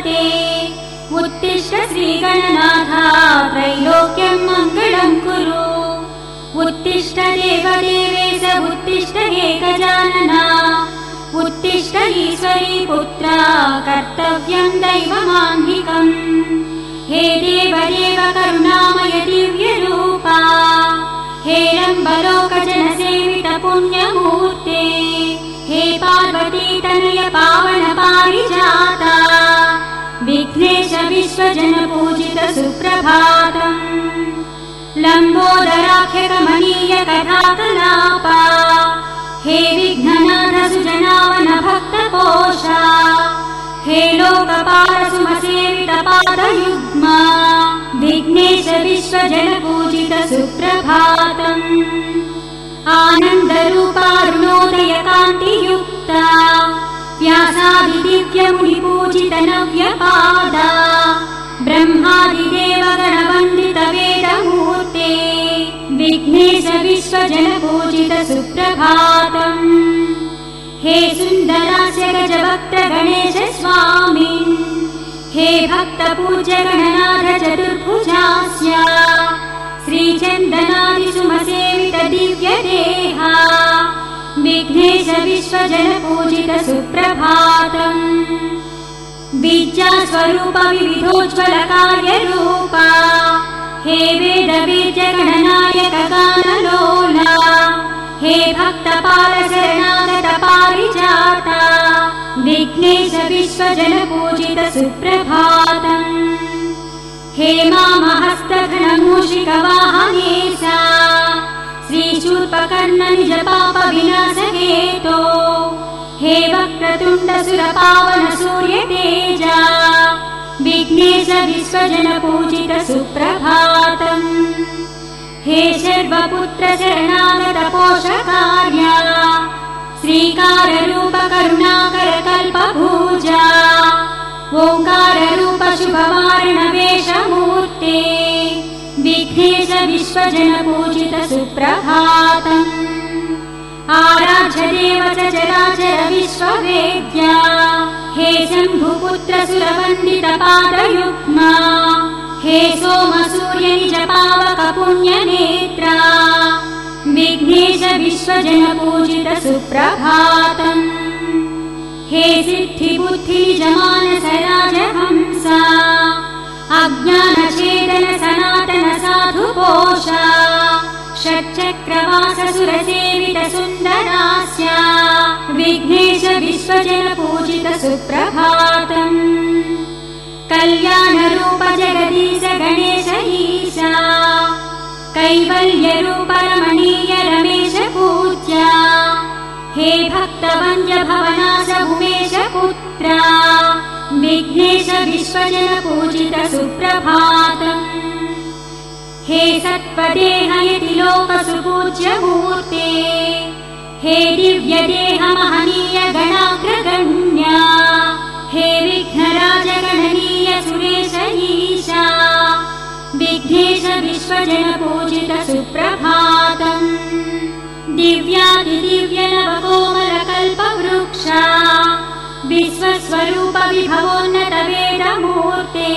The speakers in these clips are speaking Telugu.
प्रवर्तते। उत्तिष्ठ श्रीगणनाथ त्रैलोक्यं मङ्गलं कुरु। उत्तिष्ठ देवदेवेश उत्तिष्ठ हे गजानना। उत्तिष्ठ ईश्वरी पुत्रा कर्तव्यं दैवमान्धिकम्। हे देवदेव करुणामय दिव्यरूपा। हे रम्बलोकजनसेवित पुण्यमूर्ते। हे पार्वती तनय पावन पारिजाता। विघ्नेश विश्वजन पूजित सुप्रभातम्। लम्बोदराख्य कमनीय कथाकलापा। हे विघ्ननाथ सुजनावन भक्तपोषा। हे लोकपाल सुमसेवित पादयुग्मा। विघ्नेश विश्वजन पूजित सुप्रभातम्। आनन्दरूपारुणोदय कान्तियुक्ता। व्यासादिदिव्यमुनिपूजित नव्यपादा। ब्रह्मादिदेव गणवन्दित वेदमूर्ते। विघ्नेश विश्वजन पूजित सुप्रभातम्। हे सुन्दरास्य गजभक्त गणेश स्वामिन्। हे भक्त पूज्य गणनाथ चतुर्भुजास्य। श्रीचन्दनादि सुमसेवित दिव्य देहा। विघ्नेश विश्वजन पूजित सुप्रभातम्। बीजा स्वरूप विविधोज्ज्वल कार्यरूपा। हे वेद बीज गणनायक गानलोला। हे भक्तपाल शरणागत पारिजाता। विघ्नेश विश्वजन पूजित सुप्रभातम्। हे मामहस्त घनमूषिक वाहनेशा। श्रीशूर्पकर्ण निज पाप विनाश हेतो। हे वक्रतुण्ड सुर पावन सूर्य तेजा। विघ्नेश विश्वजन पूजित सुप्रभातम्। हे सर्वपुत्र शरणागत पोषकार्या। श्रीकार रूप करुणाकर कल्पभूजा। ओंकार रूप शुभवारण वेशमूर्ते। विघ्नेश विश्वजन पूजित सुप्रभातम्। आराध्य देव चराचर विश्ववेद्या। हे शम्भुपुत्र सुरवन्दित पादयुग्मा। हे सोम सूर्य निज पावक पुण्यनेत्रा। विघ्नेश विश्वजन पूजित सुप्रभातम्। हे सिद्धि बुद्धि निज मानस राजहंसा। अज्ञानछेदन सनातन साधु पोषा। षट्चक्रवास सुरसेवित सुन्दरास्य। विघ्नेश विश्वजन पूजित सुप्रभातम्। कल्याण रूप जगदीश गणेश ईशा। कैवल्य रूप रमणीय रमेश पूज्या। हे भक्तवन्द्य भवनाश उमेश पुत्रा। विघ्नेश विश्वजन पूजित सुप्रभातम्। हे सत्त्वदेह यतिलोक सुपूज्य मूर्ते। हे दिव्य देह महनीय गणाग्रगण्या। हे विघ्नराज गणनीय सुरेश ईशा। विघ्नेश विश्वजन पूजित सुप्रभातम्। दिव्यादिदिव्य नवकोमल कल्पवृक्षा। विश्वस्वरूप विभवोन्नत वेदमूर्ते।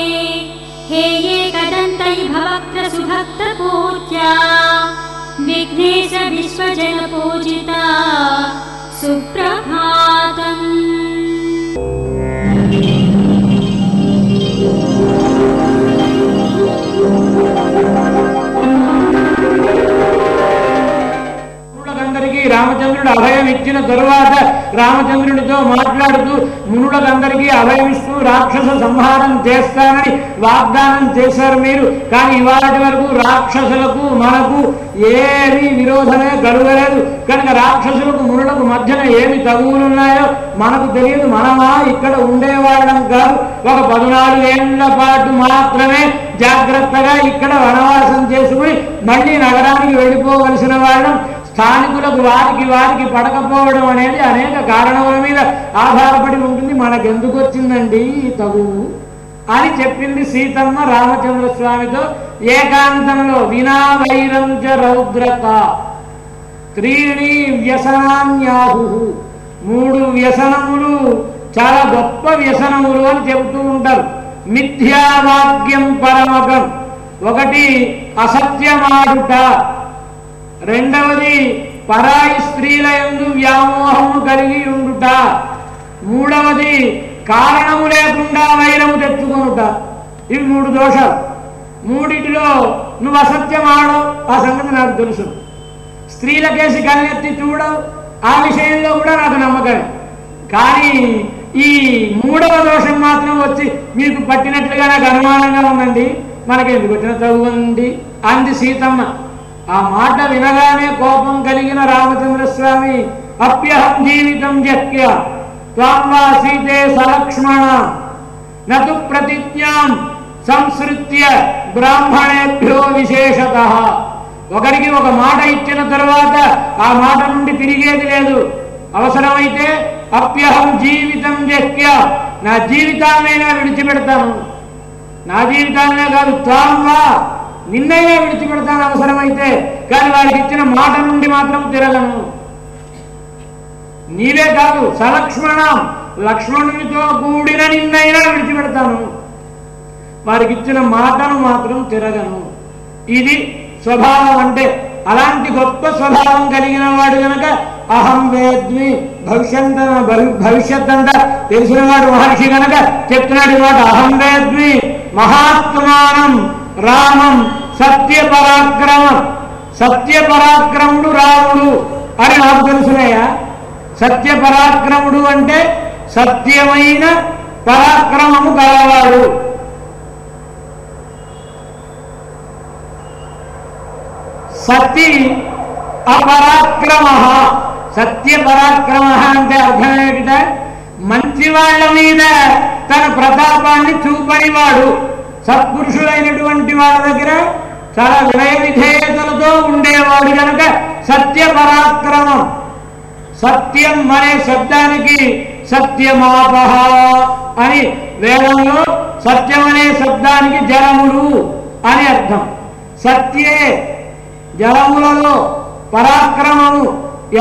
हे एकदन्त भवक्त्र सुभक्त पूज्या। विघ्नेश विश्वजन पूजिता सुप्रभातम्। రామచంద్రుడు అభయం ఇచ్చిన తరువాత రామచంద్రుడితో మాట్లాడుతూ మునులకందరికీ అభయం ఇస్తూ రాక్షస సంహారం చేస్తానని వాగ్దానం చేశారు మీరు. కానీ ఇవాటి వరకు రాక్షసులకు మనకు ఏమీ విరోధమే కలుగలేదు. కనుక రాక్షసులకు మునులకు మధ్యన ఏమి తగువులున్నాయో మనకు తెలియదు. మనమా ఇక్కడ ఉండేవాళ్ళం కాదు. ఒక 14 ఏళ్ల పాటు మాత్రమే జాగ్రత్తగా ఇక్కడ వనవాసం చేసుకుని మళ్ళీ నగరానికి వెళ్ళిపోవలసిన వాళ్ళం. స్థానికులకు వారికి పడకపోవడం అనేది అనేక కారణముల మీద ఆధారపడి ఉంటుంది. మనకెందుకు వచ్చిందండి ఈ తగువు అని చెప్పింది సీతమ్మ రామచంద్రస్వామితో. ఏకాంతంలో వినా వైరం చ రౌద్రత త్రీణి వ్యసనాన్యాహు 3 వ్యసనములు చాలా గొప్ప వ్యసనములు అని చెబుతూ ఉంటారు. మిథ్యావాక్యం పరమకం, ఒకటి అసత్యమాడుట, రెండవది పరాయి స్త్రీల యందు వ్యామోహము కలిగి ఉండుట, మూడవది కారణము లేకుండా వైరము తెచ్చుకొనుట. ఇవి 3 దోషాలు. మూడిటిలో నువ్వు అసత్యం ఆడవు, ఆ సంగతి నాకు తెలుసు. స్త్రీలకేసి కన్నెత్తి చూడవు, ఆ విషయంలో కూడా నాకు నమ్మకమే. కానీ ఈ 3వ దోషం మాత్రం వచ్చి మీకు పట్టినట్లుగా నాకు అనుమానంగా ఉందండి, మనకెందుకు వచ్చిన తగువండి అంది సీతమ్మ. ఆ మాట వినగానే కోపం కలిగిన రామచంద్రస్వామి అప్యహం జీవితం జక్య త్వాం వా సీతే సలక్ష్మణ నతు ప్రతిజ్ఞాం సంస్కృత్య బ్రాహ్మణేభ్యో విశేషతః. ఒకరికి ఒక మాట ఇచ్చిన తర్వాత ఆ మాట నుండి తిరిగేది లేదు. అవసరమైతే అప్యహం జీవితం జక్య, నా జీవితాన్నైనా విడిచిపెడతాను, నా జీవితాన్నే కాదు త్వాం వా నిన్నైనా విడిచిపెడతాను అవసరమైతే, కానీ వారికి ఇచ్చిన మాట నుండి మాత్రం తిరగను. నీవే కాదు సలక్ష్మణం, లక్ష్మణునితో కూడిన నిన్నైనా విడిచిపెడతాను, వారికి ఇచ్చిన మాటను మాత్రం తిరగను. ఇది స్వభావం అంటే. అలాంటి గొప్ప స్వభావం కలిగిన వాడు కనుక అహం వేద్మి భవిష్యత్ అంట తెలిసిన వాడు మహర్షి కనుక చెప్తున్నాడు మాట. అహం వేద్మి మహాత్మానం రామం సత్యపరాక్రమం. సత్యపరాక్రముడు రాముడు అని నాకు తెలుసునయ్యా. సత్యపరాక్రముడు అంటే సత్యమైన పరాక్రమము గలవాడు. సతి అపరాక్రమ. సత్య పరాక్రమ అంటే అర్థం ఏమిట? మంచి వాళ్ళ మీద తన ప్రతాపాన్ని చూపనివాడు. సత్పురుషులైనటువంటి వాళ్ళ దగ్గర చాలా వినయ విధేయతలతో ఉండేవాడు కనుక సత్య పరాక్రమం. సత్యం అనే శబ్దానికి సత్యమాపహ అని వేదంలో సత్యం అనే శబ్దానికి జలములు అని అర్థం. సత్యే జలములలో పరాక్రమము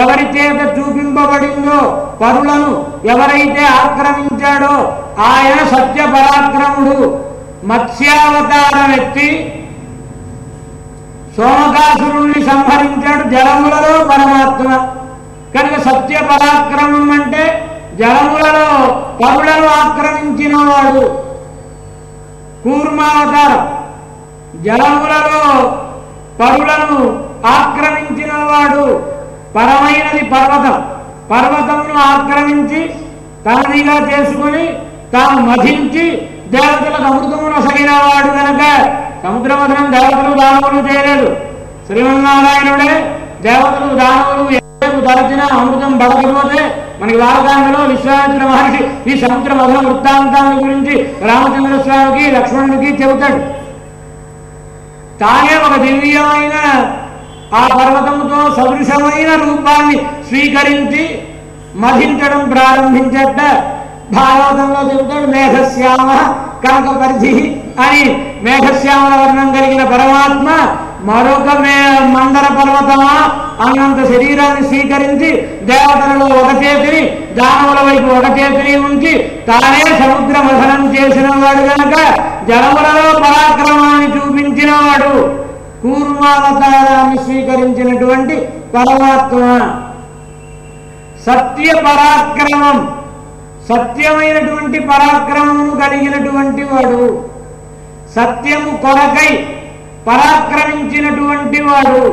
ఎవరి చేత చూపింపబడిందో, పరులను ఎవరైతే ఆక్రమించాడో ఆయన సత్య పరాక్రముడు. మత్స్యావతారం ఎత్తి సోమకాసురుణ్ణి సంహరించాడు జలములలో పరమాత్మ కనుక సత్య పరాక్రమం అంటే జలములలో పరులను ఆక్రమించిన వాడు. కూర్మావతారం జలములలో పరులను ఆక్రమించిన వాడు. పరమైనది పర్వతం, పర్వతమును ఆక్రమించి తనదిగా చేసుకుని తాను మధించి దేవతలకు అమృతమును ఒసగిన వాడు కనుక సముద్రమథనం దేవతలు దానవులు చేయలేదు. శ్రీమన్నారాయణుడే దేవతలు దానవులు ఎప్పుడు తలచిన అమృతం పడకపోతే మనకి వారకాండలో విశ్వామిత్ర మహర్షి ఈ సముద్ర మథన వృత్తాంతాల గురించి రామచంద్రస్వామికి లక్ష్మణుడికి చెబుతాడు. తానే ఒక దివ్యమైన ఆ పర్వతముతో సదృశమైన రూపాన్ని స్వీకరించి మధించడం ప్రారంభించట భాగవతంలో చెబుతాడు. మేఘశ్యామ కనక పరిధి అని మేఘశ్యామల వర్ణం కలిగిన పరమాత్మ మరొక మందర పర్వతమా అన్నంత శరీరాన్ని స్వీకరించి దేవతలలో ఒక చేతిని దానవుల వైపు ఒక చేతిని ఉంచి తానే సముద్ర మథనం చేసిన వాడు కనుక జలములలో పరాక్రమాన్ని చూపించిన వాడు. కూర్మావతారాన్ని స్వీకరించినటువంటి పరమాత్మ సత్య పరాక్రమం, సత్యమైనటువంటి పరాక్రమము కలిగినటువంటి వాడు. సత్యము కొరకై పరాక్రమించినటువంటి వాడు.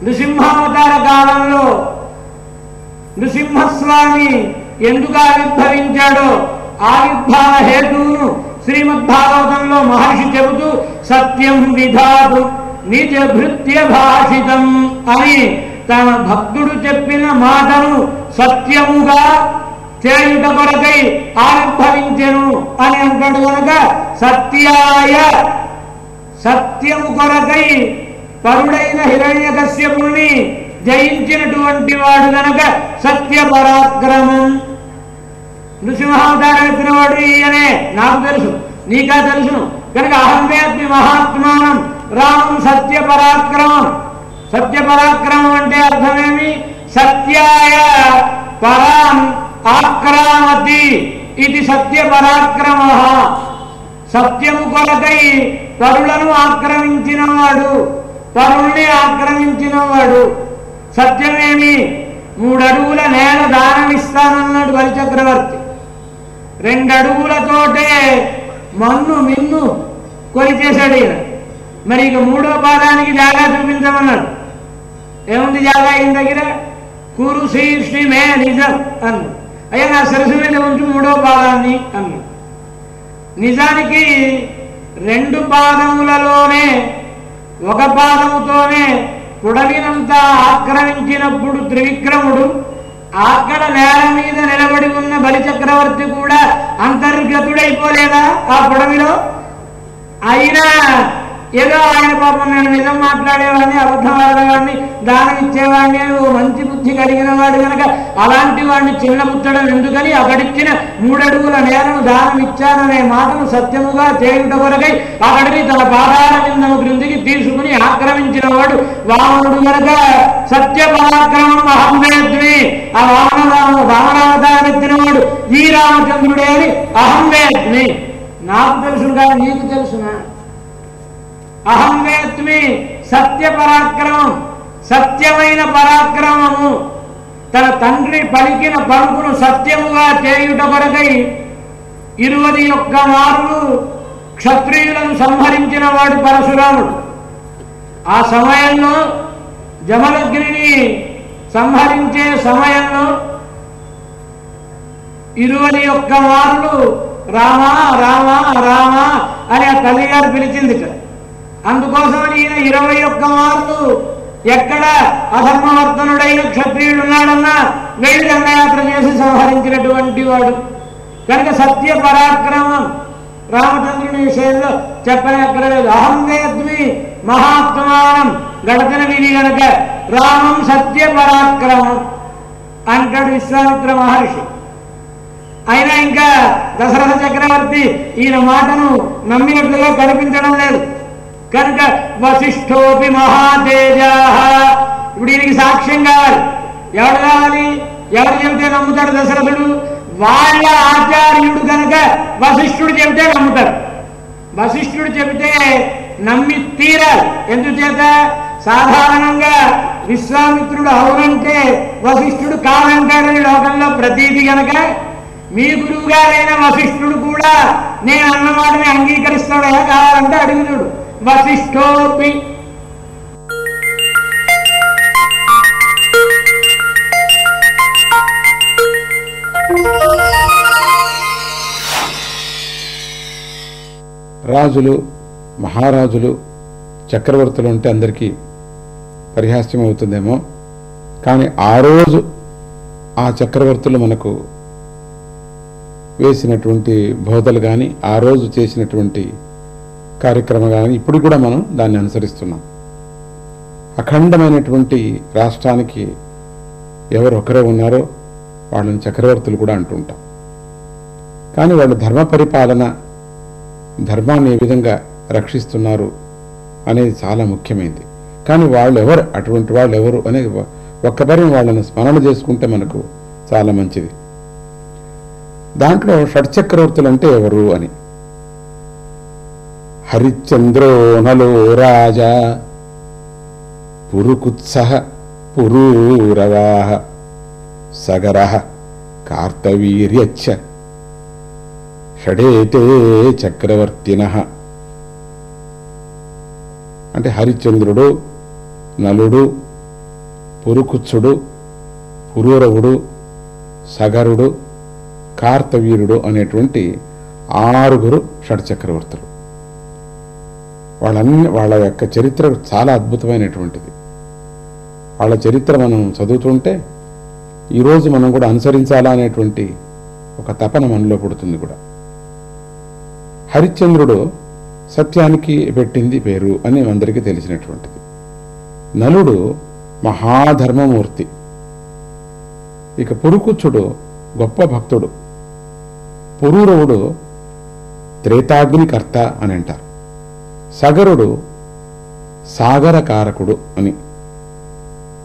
నృసింహావతార కాలంలో నృసింహస్వామి ఎందుకు ఆవిర్భవించాడో ఆవిర్భావ హేతువును శ్రీమద్భాగవతంలో మహర్షి చెబుతూ సత్యం విధాతు నిజ భృత్య భాషితం అని తన భక్తుడు చెప్పిన మాటను సత్యముగా చేయుట కొరకై ఆవిర్భవించెను అని అంటాడు కనుక సత్యాయ సత్యము కొరకై పరుడైన హిరణ్యకశ్యపుని జయించినటువంటి వాడు కనుక సత్య పరాక్రమం. నృసింహావతారం ఎత్తిన వాడు ఈయనే, నాకు తెలుసు నీకా తెలుసును కనుక అహం వేద్మి మహాత్మానం రామం సత్య పరాక్రమం. సత్య పరాక్రమం అంటే అర్థమేమి? సత్యాయ పరాం ఆక్రామతి ఇది సత్య పరాక్రమ. సత్యము కొరకై పరులను ఆక్రమించినవాడు, పరుల్ని ఆక్రమించినవాడు. సత్యమేమి 3 అడుగుల నేల దానమిస్తానన్నాడు బలిచక్రవర్తి. 2 అడుగులతోటే మన్ను మిన్ను కొలిచేశాడు ఈయన. మరి ఇక 3వ పాదానికి జాగా చూపించమన్నాడు. ఏముంది జాగా ఈయన దగ్గర? కురు శీర్షి మే నిజం అన్నాడు. అయ్యా నా సరస్సు మీద ఉంచు 3వ పాదాన్ని అన్నాడు. నిజానికి 2 పాదములలోనే 1 పాదముతోనే పుడవినంతా ఆక్రమించినప్పుడు త్రివిక్రముడు అక్కడ నేల మీద నిలబడి ఉన్న బలిచక్రవర్తి కూడా అంతర్గతుడైపోలేదా ఆ పుడవిలో? అయినా ఏదో ఆయన పాపం నేను నిజం మాట్లాడేవాడిని, అబద్ధం ఆడేవాడిని, దానం ఇచ్చేవాడిని అని ఓ మంచి బుద్ధి కలిగిన వాడు కనుక అలాంటి వాడిని చిన్న పుచ్చడం ఎందుకని అక్కడిచ్చిన 3 అడుగుల నేలను దానం ఇచ్చాననే మాటను సత్యముగా చేయుట కొరకై అక్కడికి తన పాదాల కిందము క్రిందికి తీసుకుని ఆక్రమించిన వాడు వామనుడు కనుక సత్య పరాక్రమం అహంవేద్మి. ఆ వామనావతారెత్తిన వాడు ఈ రామచంద్రుడే అని అహంవేద్మి. నాకు తెలుసు కానీ నీకు తెలుసునా? అహంవేత్మి సత్య పరాక్రమం, సత్యమైన పరాక్రమము. తన తండ్రి పలికిన పలుకును సత్యముగా చేయుట కొరకై 21 మారులు క్షత్రియులను సంహరించిన వాడు పరశురాముడు. ఆ సమయంలో జమదగ్నిని సంహరించే సమయంలో 21 మారులు రామా రామా రామా అని ఆ తల్లిగారు పిలిచింది. అందుకోసమని ఈయన 21 మారులు ఎక్కడ అధర్మవర్తనుడైన క్షత్రియుడు ఉన్నాడన్నా వెళ్ళి దండయాత్ర చేసి సంహరించినటువంటి వాడు కనుక సత్య పరాక్రమం రామచంద్రుని విషయంలో చెప్పనక్కర్లేదు. అహం వేద్మి మహాత్మానం గడచిన విధి గనక రామం సత్య పరాక్రమం అంటాడు విశ్వామిత్ర మహర్షి. అయినా ఇంకా దశరథ చక్రవర్తి ఈయన మాటను నమ్మినట్లుగా కనిపించడం లేదు కనుక వశిష్ఠోపి మహాతేజా. ఇప్పుడు ఈయనకి సాక్ష్యం కావాలి. ఎవరు కావాలి? ఎవరు చెబితే నమ్ముతాడు దశరథుడు? వాళ్ళ ఆచార్యుడు కనుక వశిష్ఠుడు చెబితే నమ్ముతాడు. వశిష్ఠుడు చెబితే నమ్మి తీరాలి. ఎందుచేత? సాధారణంగా విశ్వామిత్రుడు అవునంటే వశిష్ఠుడు కాదంటాడని లోకంలో ప్రతీతి గనక మీ గురువు గారైన వశిష్ఠుడు కూడా నేను అన్నమాటని అంగీకరిస్తాడా కావాలంటే అడుగుతుడు. వశిష్ఠోపి రాజులు, మహారాజులు, చక్రవర్తులు అంటే అందరికీ పరిహాస్యం అవుతుందేమో. కానీ ఆ రోజు ఆ చక్రవర్తులు మనకు వేసినటువంటి బోధలు కానీ ఆ రోజు చేసినటువంటి కార్యక్రమం కానీ ఇప్పుడు కూడా మనం దాన్ని అనుసరిస్తున్నాం. అఖండమైనటువంటి రాష్ట్రానికి ఎవరొకరే ఉన్నారో వాళ్ళని చక్రవర్తులు కూడా అంటుంటాం. కానీ వాళ్ళు ధర్మ పరిపాలన, ధర్మాన్ని ఏ విధంగా రక్షిస్తున్నారు అనేది చాలా ముఖ్యమైనది. కానీ వాళ్ళు ఎవరు, అటువంటి వాళ్ళు ఎవరు అనేది ఒక్కసారి వాళ్ళని స్మరణ చేసుకుంటే మనకు చాలా మంచిది. దాంట్లో షట్చక్రవర్తులు అంటే ఎవరు అని. హరిశ్చంద్రో నలో రాజా పురుకుత్సహ పురూరవాహ సగరః కార్తవీర్యచ్చ షడేతే చక్రవర్తినః. అంటే హరిశ్చంద్రుడు, నలుడు, పురుకుత్సుడు, పురూరవుడు, సగరుడు, కార్తవీరుడు అనేటువంటి 6 షట్చక్రవర్తులు. వాళ్ళ యొక్క చరిత్ర చాలా అద్భుతమైనటువంటిది. వాళ్ళ చరిత్ర మనం చదువుతుంటే ఈరోజు మనం కూడా అనుసరించాలా అనేటువంటి ఒక తపన మనలో పుడుతుంది కూడా. హరిశ్చంద్రుడు సత్యానికి పెట్టింది పేరు అని అందరికీ తెలిసినటువంటిది. నలుడు మహాధర్మమూర్తి. ఇక పురుకుచ్చుడు గొప్ప భక్తుడు. పురూరవుడు త్రేతాగ్నికర్త అని అంటారు. సగరుడు సాగరకారకుడు అని.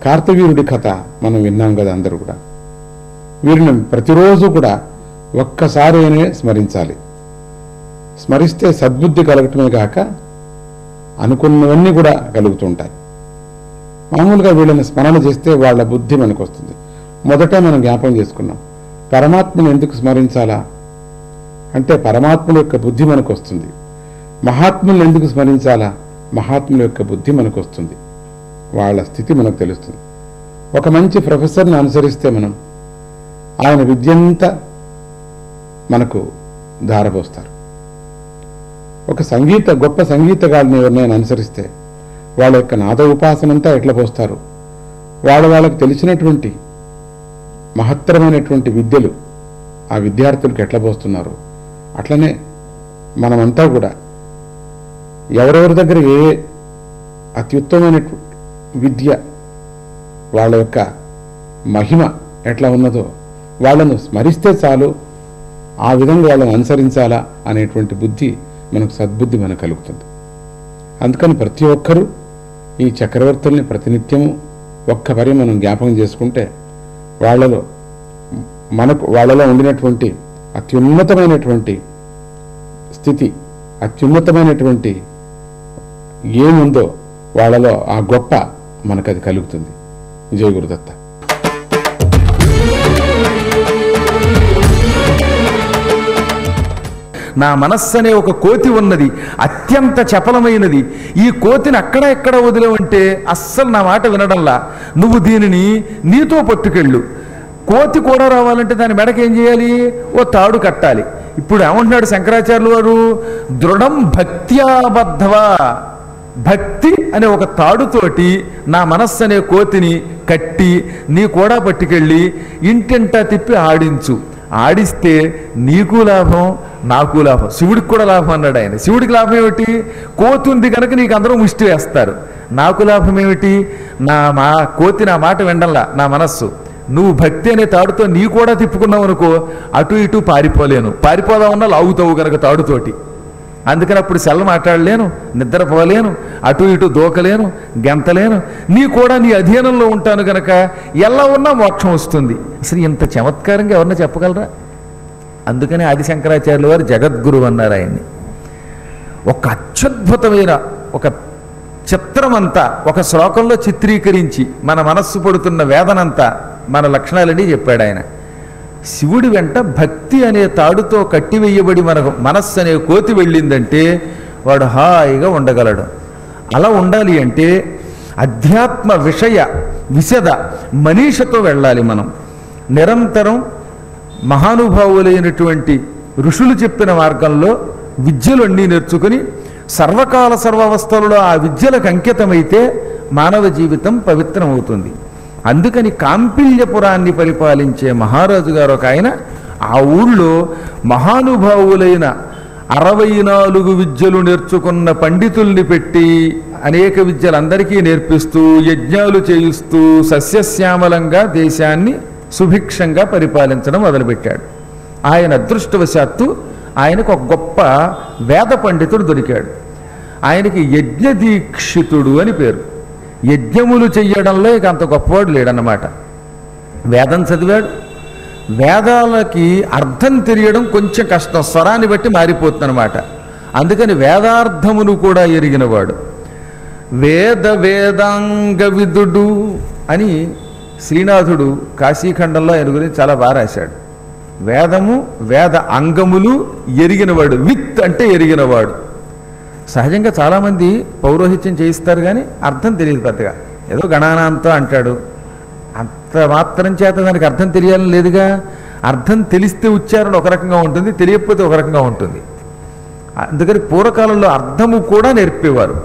కార్తవీరుడి కథ మనం విన్నాం కదా అందరూ కూడా. వీరిని ప్రతిరోజు కూడా ఒక్కసారైనా స్మరించాలి. స్మరిస్తే సద్బుద్ధి కలగటమే కాక అనుకున్నవన్నీ కూడా కలుగుతుంటాయి. మామూలుగా వీళ్ళని స్మరణ చేస్తే వాళ్ళ బుద్ధి మనకు వస్తుంది. మొదట మనం జ్ఞాపకం చేసుకున్నాం, పరమాత్మను ఎందుకు స్మరించాలా అంటే పరమాత్ముల యొక్క బుద్ధి మనకు వస్తుంది. మహాత్ములను ఎందుకు స్మరించాలా, మహాత్ముల యొక్క బుద్ధి మనకు వస్తుంది, వాళ్ళ స్థితి మనకు తెలుస్తుంది. ఒక మంచి ప్రొఫెసర్ని అనుసరిస్తే మనం ఆయన విద్యంతా మనకు ధారపోస్తారు. ఒక గొప్ప సంగీతగాడిని ఎవరినైనా అనుసరిస్తే వాళ్ళ యొక్క నాద ఉపాసనంతా ఎట్లా పోస్తారు, వాళ్ళకి తెలిసినటువంటి మహత్తరమైనటువంటి విద్యలు ఆ విద్యార్థులకు ఎట్లా పోస్తున్నారు. అట్లనే మనమంతా కూడా ఎవరెవరి దగ్గర ఏ అత్యుత్తమైనటువంటి విద్య, వాళ్ళ యొక్క మహిమ ఎట్లా ఉన్నదో వాళ్ళను స్మరిస్తే చాలు, ఆ విధంగా వాళ్ళని అనుసరించాలా అనేటువంటి బుద్ధి మనకు సద్బుద్ధి మనకు కలుగుతుంది. అందుకని ప్రతి ఒక్కరూ ఈ చక్రవర్తుల్ని ప్రతినిత్యము ఒక్కపరి మనం జ్ఞాపకం చేసుకుంటే వాళ్ళలో ఉండినటువంటి అత్యున్నతమైనటువంటి స్థితి, అత్యున్నతమైనటువంటి ఏముందో వాళ్ళలో ఆ గొప్ప మనకు అది కలుగుతుంది. జయ గురుదత్త. నా మనస్సు అనే ఒక కోతి ఉన్నది, అత్యంత చపలమైనది. ఈ కోతిని అక్కడ ఎక్కడ వదిలేవంటే అస్సలు నా మాట వినడంలా. నువ్వు దీనిని నీతో పట్టుకెళ్ళు. కోతి కూడా రావాలంటే దాని మెడకి ఏం చేయాలి, ఓ తాడు కట్టాలి. ఇప్పుడు ఏమంటున్నాడు శంకరాచార్యులు వారు, దృఢం భక్త్యాబద్ధవా, భక్తి అనే ఒక తాడుతోటి నా మనస్సు అనే కోతిని కట్టి నీ కూడా పట్టుకెళ్ళి ఇంటింటా తిప్పి ఆడించు. ఆడిస్తే నీకు లాభం, నాకు లాభం, శివుడికి కూడా లాభం అన్నాడు ఆయన. శివుడికి లాభం ఏమిటి, కోతి ఉంది కనుక నీకు అందరూ ముష్టి వేస్తారు. నాకు లాభం ఏమిటి, కోతి నా మాట వినడంలా నా మనస్సు. నువ్వు భక్తి అనే తాడుతో నీ కూడా తిప్పుకున్నావు అనుకో, అటు ఇటు పారిపోదామన్నా లాగుతావు కనుక తాడుతోటి. అందుకని అప్పుడు సెల్ల మాట్లాడలేను, నిద్రపోలేను, అటు ఇటు దూకలేను, గెంతలేను. నీ కూడా నీ అధీనంలో ఉంటాను కనుక ఎలా ఉన్నా మోక్షం వస్తుంది. అసలు ఇంత చమత్కారంగా ఎవరన్నా చెప్పగలరా? అందుకని ఆది శంకరాచార్యుల వారు జగద్గురు అన్నారు ఆయన్ని. ఒక అత్యద్భుతమైన ఒక చిత్రమంతా ఒక శ్లోకంలో చిత్రీకరించి మన మనస్సు పడుతున్న వేదనంతా, మన లక్షణాలని చెప్పాడు ఆయన. శివుడి వెంట భక్తి అనే తాడుతో కట్టివేయబడి మన మనస్సు అనే కోతి వెళ్ళిందంటే వాడు హాయిగా ఉండగలడు. అలా ఉండాలి అంటే అధ్యాత్మ విషయ విశద మనీషతో వెళ్ళాలి. మనం నిరంతరం మహానుభావులైనటువంటి ఋషులు చెప్పిన మార్గంలో విద్యలు అన్నీ నేర్చుకుని సర్వకాల సర్వావస్థలలో ఆ విద్యలకు అంకితమైతే మానవ జీవితం పవిత్రమవుతుంది. అందుకని కాంపిల్యపురాన్ని పరిపాలించే మహారాజు గారు ఒక ఆయన ఆ ఊళ్ళో మహానుభావులైన 64 విద్యలు నేర్చుకున్న పండితుల్ని పెట్టి అనేక విద్యలు అందరికీ నేర్పిస్తూ యజ్ఞాలు చేయిస్తూ సస్యశ్యామలంగా దేశాన్ని సుభిక్షంగా పరిపాలించడం మొదలుపెట్టాడు. ఆయన అదృష్టవశాత్తు ఆయనకు ఒక గొప్ప వేద పండితుడు దొరికాడు. ఆయనకి యజ్ఞదీక్షితుడు అని పేరు. యజ్ఞములు చెయ్యడంలో ఇక అంత గొప్పవాడు లేడన్నమాట. వేదం చదివాడు. వేదాలకి అర్థం తెలియడం కొంచెం కష్టం, స్వరాన్ని బట్టి మారిపోతుంది అనమాట. అందుకని వేదార్థమును కూడా ఎరిగినవాడు. వేదాంగ విదుడు అని శ్రీనాథుడు కాశీఖండంలో ఆయన గురించి చాలా బాగా రాశాడు. వేదము వేద అంగములు ఎరిగినవాడు. విత్ అంటే ఎరిగినవాడు. సహజంగా చాలామంది పౌరోహిత్యం చేయిస్తారు కానీ అర్థం తెలియదు పెద్దగా. ఏదో గణానాంతో అంటాడు, అంత మాత్రం చేత దానికి అర్థం తెలియాలని లేదుగా. అర్థం తెలిస్తే ఉచ్చారణ ఒక రకంగా ఉంటుంది, తెలియకపోతే ఒక రకంగా ఉంటుంది. అందుకని పూర్వకాలంలో అర్థము కూడా నేర్పేవారు.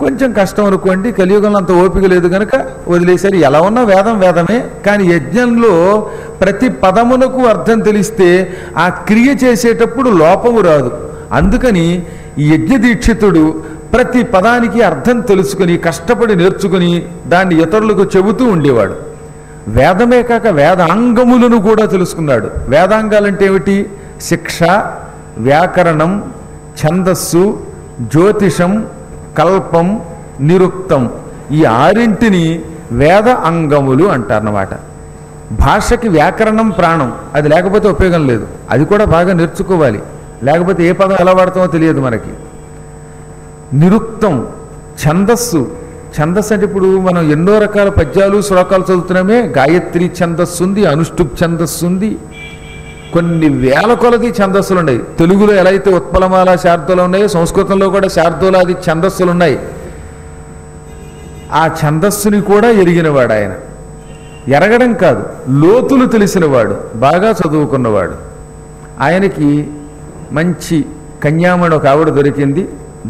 కొంచెం కష్టం అనుకోండి, కలియుగంలో అంత ఓపిక లేదు కనుక వదిలేశారు. ఎలా ఉన్నా వేదం వేదమే. కానీ యజ్ఞంలో ప్రతి పదమునకు అర్థం తెలిస్తే ఆ క్రియ చేసేటప్పుడు లోపము రాదు. అందుకని ఈ యజ్ఞదీక్షితుడు ప్రతి పదానికి అర్థం తెలుసుకుని కష్టపడి నేర్చుకుని దాన్ని ఇతరులకు చెబుతూ ఉండేవాడు. వేదమే కాక వేదాంగములను కూడా తెలుసుకున్నాడు. వేదాంగాలంటే ఏమిటి? శిక్ష, వ్యాకరణం, ఛందస్సు, జ్యోతిషం, కల్పం, నిరుక్తం. ఈ 6 వేద అంగములు అంటారన్నమాట. భాషకి వ్యాకరణం ప్రాణం, అది లేకపోతే ఉపయోగం లేదు. అది కూడా బాగా నేర్చుకోవాలి, లేకపోతే ఏ పదం ఎలా వాడతామో తెలియదు మనకి. నిరుక్తం, ఛందస్సు. ఛందస్సు అంటే ఇప్పుడు మనం ఎన్నో రకాల పద్యాలు శ్లోకాలు చదువుతున్నామే. గాయత్రి ఛందస్సు ఉంది, అనుష్టుప్ ఛందస్సు ఉంది, కొన్ని వేల కొలది ఛందస్సులు ఉన్నాయి. తెలుగులో ఎలా అయితే ఉత్పలమాల శార్దూల ఉన్నాయో సంస్కృతంలో కూడా శార్దూలాది ఛందస్సులు ఉన్నాయి. ఆ ఛందస్సుని కూడా ఎరిగినవాడు ఆయన. ఎరగడం కాదు, లోతులు తెలిసినవాడు, బాగా చదువుకున్నవాడు. ఆయనకి మంచి కన్యామణి ఒక ఆవిడ దొరికింది.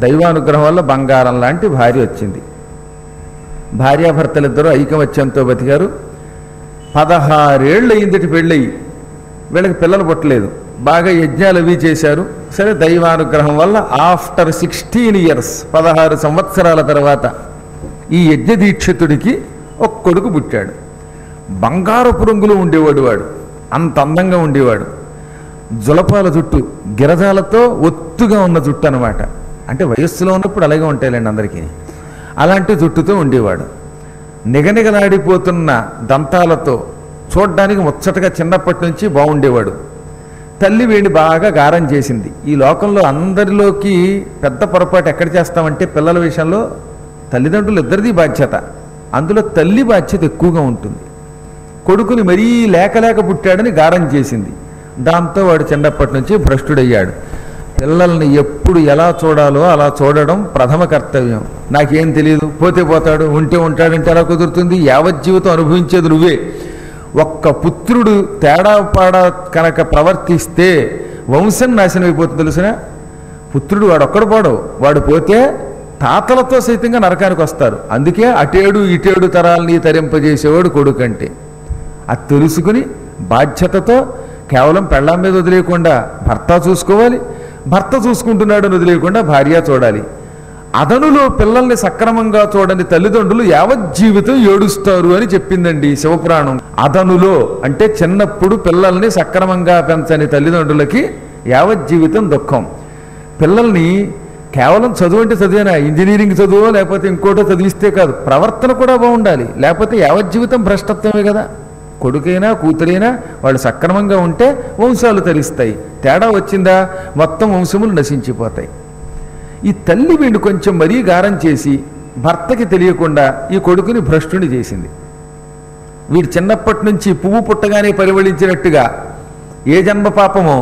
దైవానుగ్రహం వల్ల బంగారం లాంటి భార్య వచ్చింది. భార్యాభర్తలిద్దరూ ఐకమత్యంతో బతికారు. 16 ఏళ్ళు అయిందటి పెళ్ళయి. వీళ్ళకి పిల్లలు పుట్టలేదు. బాగా యజ్ఞాలు అవి చేశారు. సరే, దైవానుగ్రహం వల్ల ఆఫ్టర్ 16 ఇయర్స్ 16 సంవత్సరాల తర్వాత ఈ యజ్ఞదీక్షితుడికి ఒక కొడుకు పుట్టాడు. బంగారపు రంగులో ఉండేవాడు వాడు, అంత అందంగా ఉండేవాడు. జులపాల జుట్టు, గిరజాలతో ఒత్తుగా ఉన్న జుట్టు అనమాట. అంటే వయస్సులో ఉన్నప్పుడు అలాగే ఉంటాయిలేండి అందరికీ. అలాంటి జుట్టుతో ఉండేవాడు. నిగనిగలాడిపోతున్న దంతాలతో చూడ్డానికి ముచ్చటగా చిన్నప్పటి నుంచి బాగుండేవాడు. తల్లి వీడిని బాగా గారం చేసింది. ఈ లోకంలో అందరిలోకి పెద్ద పొరపాటు ఎక్కడ చేస్తామంటే పిల్లల విషయంలో తల్లిదండ్రులు ఇద్దరిది బాధ్యత, అందులో తల్లి బాధ్యత ఎక్కువగా ఉంటుంది. కొడుకుని మరీ లేక పుట్టాడని గారం చేసింది. దాంతో వాడు చిన్నప్పటి నుంచి భ్రష్టుడయ్యాడు. పిల్లల్ని ఎప్పుడు ఎలా చూడాలో అలా చూడడం ప్రథమ కర్తవ్యం. నాకేం తెలియదు, పోతే పోతాడు, ఉంటే ఉంటాడంటే ఎలా కుదురుతుంది? యావజ్జీవితం అనుభవించేది నువ్వే. ఒక్క పుత్రుడు తేడా పాడా కనుక ప్రవర్తిస్తే వంశం నాశనం అయిపోతుంది తెలుసునా? పుత్రుడు వాడు ఒక్కడు పోడు, వాడు పోతే తాతలతో సైతంగా నరకానికి వస్తారు. అందుకే అటేడు ఇటేడు తరాలని తరింపజేసేవాడు కొడుకంటే. అది తెలుసుకుని బాధ్యతతో కేవలం పెళ్ళాం మీద వదిలేయకుండా భర్త చూసుకోవాలి, భర్త చూసుకుంటున్నాడని వదిలేయకుండా భార్య చూడాలి. అదనులో పిల్లల్ని సక్రమంగా చూడని తల్లిదండ్రులు యావజ్జీవితం ఏడుస్తారు అని చెప్పిందండి శివపురాణం. అదనులో అంటే చిన్నప్పుడు పిల్లల్ని సక్రమంగా పెంచని తల్లిదండ్రులకి యావజ్జీవితం దుఃఖం. పిల్లల్ని కేవలం చదువు అంటే చదివేనా, ఇంజనీరింగ్ చదువు లేకపోతే ఇంకోటో చదివిస్తే కాదు, ప్రవర్తన కూడా బాగుండాలి. లేకపోతే యావజ్జీవితం భ్రష్టత్వమే కదా. కొడుకైనా కూతురైనా వాళ్ళు సక్రమంగా ఉంటే వంశాలు తరిస్తాయి. తేడా వచ్చిందా మొత్తం వంశములు నశించిపోతాయి. ఈ తల్లి వీడిని కొంచెం మరీ గారం చేసి భర్తకి తెలియకుండా ఈ కొడుకుని భ్రష్టుని చేసింది. వీడు చిన్నప్పటి నుంచి పువ్వు పుట్టగానే పరిమళించినట్టుగా ఏ జన్మ పాపమో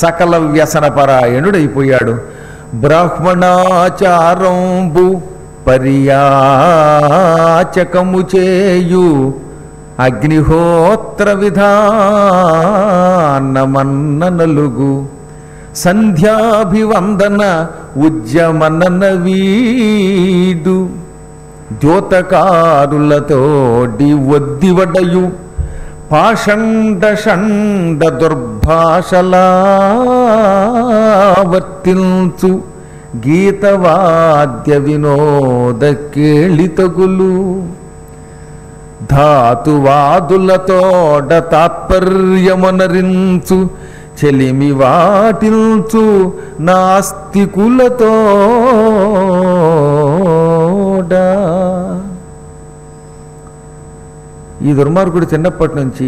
సకల వ్యసనపరాయణుడైపోయాడు. బ్రాహ్మణాచారంబు పర్యాచకము చేయు అగ్నిహోత్ర విధానమన్న నలుగు సంధ్యాభివందన ఉద్యమనన వీడు ద్యోతకారులతోడి ఒద్దివడయు పాషండ షండ దుర్భాషలా వర్తిల్చు గీతవాద్య వినోద కేళితగులు ధాతువాదులతోడ తాత్పర్యమనరించు చెలిమి వాటిల్చు నాస్తికులతోడ. ఈ దుర్మార్గుడు చిన్నప్పటి నుంచి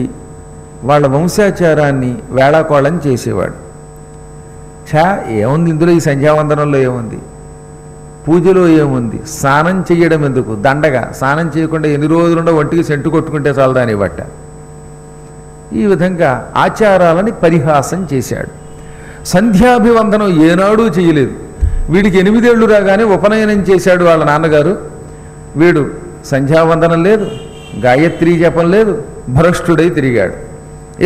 వాళ్ళ వంశాచారాన్ని వేళాకోళం చేసేవాడు. ఏముంది ఇందులో, ఈ సంధ్యావందనంలో ఏముంది, పూజలో ఏముంది, స్నానం చేయడం ఎందుకు, దండగా స్నానం చేయకుండా ఎన్ని రోజులుండో ఒంటికి సెంటు కొట్టుకుంటే చాలదాని బట్ట. ఈ విధంగా ఆచారాలని పరిహాసం చేశాడు. సంధ్యాభివందనం ఏనాడూ చేయలేదు. వీడికి 8 ఏళ్ళు రాగానే ఉపనయనం చేశాడు వాళ్ళ నాన్నగారు. వీడు సంధ్యావందనం లేదు, గాయత్రీ జపం లేదు, భ్రష్టుడై తిరిగాడు.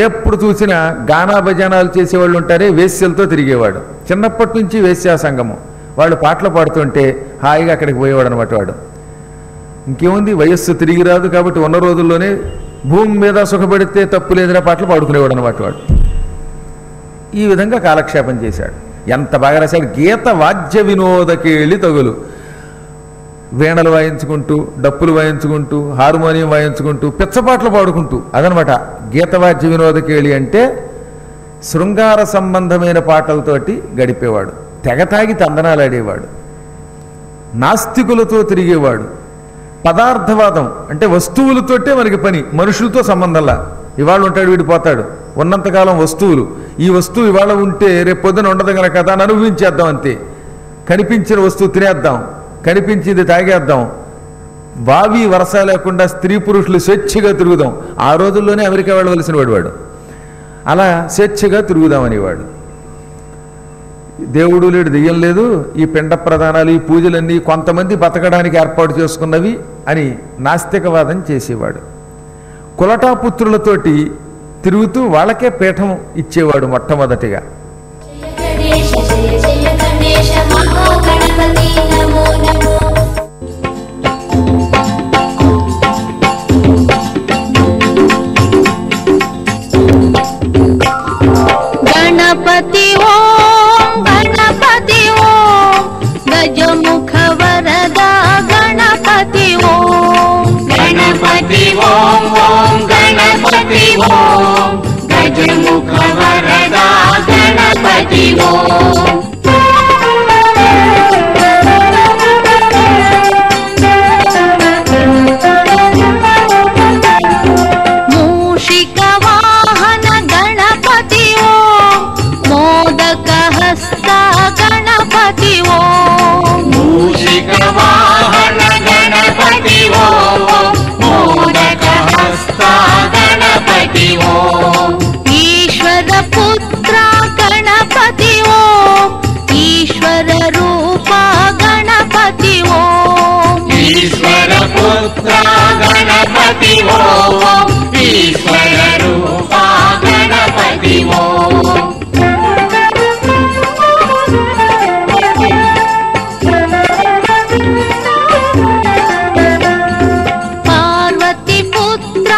ఎప్పుడు చూసినా గానా భజనాలు చేసేవాళ్ళు ఉంటారే, వేశ్యలతో తిరిగేవాడు. చిన్నప్పటి నుంచి వేశ్యా సంగమం. వాళ్ళు పాటలు పాడుతుంటే హాయిగా అక్కడికి పోయేవాడు అనమాట. వాడు ఇంకేముంది, వయస్సు తిరిగి రాదు కాబట్టి ఉన్న రోజుల్లోనే భూమి మీద సుఖపడితే తప్పు లేదురా పాటలు పాడుకునేవాడు అనమాట వాడు. ఈ విధంగా కాలక్షేపం చేశాడు. ఎంత బాగా రాశాడు. గీత వాద్య వినోదకేళి తగులు. వీణలు వాయించుకుంటూ, డప్పులు వాయించుకుంటూ, హార్మోనియం వాయించుకుంటూ, పిచ్చపాటలు పాడుకుంటూ, అదనమాట గీతవాద్య వినోదకేళి అంటే. శృంగార సంబంధమైన పాటలతోటి గడిపేవాడు. తెగతాగి తందనాలాడేవాడు. నాస్తికులతో తిరిగేవాడు. పదార్థవాదం అంటే వస్తువులతోటే మనకి పని, మనుషులతో సంబంధంలా. ఇవాళ ఉంటాడు వీడు పోతాడు. ఉన్నంతకాలం వస్తువులు, ఈ వస్తువు ఇవాళ ఉంటే రేపు పొద్దున ఉండదు కనుక దాన్ని అనుభవించేద్దాం అంతే. కనిపించిన వస్తువు తినేద్దాం, కనిపించింది తాగేద్దాం, వావి వరస లేకుండా స్త్రీ పురుషులు స్వేచ్ఛగా తిరుగుదాం. ఆ రోజుల్లోనే అమెరికా వెళ్ళవలసిన వాడు అలా స్వేచ్ఛగా తిరుగుదామనేవాడు. దేవుడు లేడు, దెయ్యం లేదు, ఈ పిండ ప్రధానాలు ఈ పూజలన్నీ కొంతమంది బతకడానికి ఏర్పాటు చేసుకున్నవి అని నాస్తికవాదం చేసేవాడు. కులటాపుత్రులతోటి తిరుగుతూ వాళ్ళకే పీఠం ఇచ్చేవాడు మొట్టమొదటిగా. గణేశ జయ జయ గణేశ మహాగణపతి నమో నమో. गणपति ओम गणपति ओम गजमुख वरदा गणपति ओम गणपति ओम ओम गणपति ओम गजमुख वरदा गणपति ओम मूषिक वाहन गणपति ओम मोदक हस्ता गणपति ओम मूषिक वाहन गणपति ओम मोदक हस्ता गणपति ओम ईश्वर पुत्र गणपति ओम ईश्वर रूपा गणपति ओम ईश्वर पुत्र गणपति ओम ईश्वर रूपा गणपति ओम पार्वती पुत्र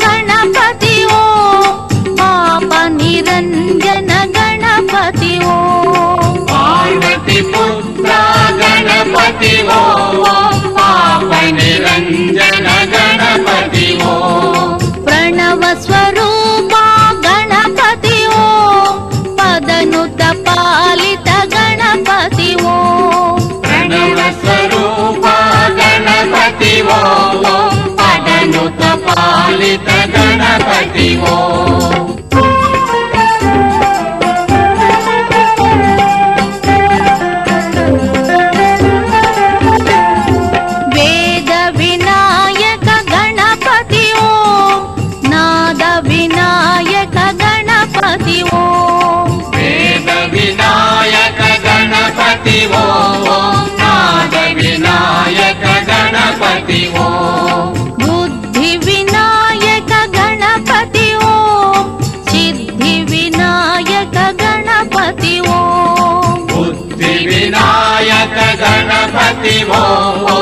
गणपति ओम पाप निरंजन गणपति ओम पार्वती पुत्र गणपति ओम पाप निरंजन गणपति ओम प्रणव स्वरूपा गणपति ओम पदनुत पालित गणपति ओम प्रणव स्वरूप गणपति ओम पदनुत पालित गणपति ओम वेद विनायक गणपति ओम नाद विनायक गणपति ओम वेद विनायक गणपति ओम नाद विनायक गणपति ओम बुद्धि विनायक गणपति ओम सिद्धि विनायक गणपति ओम बुद्धि विनायक गणपति ओम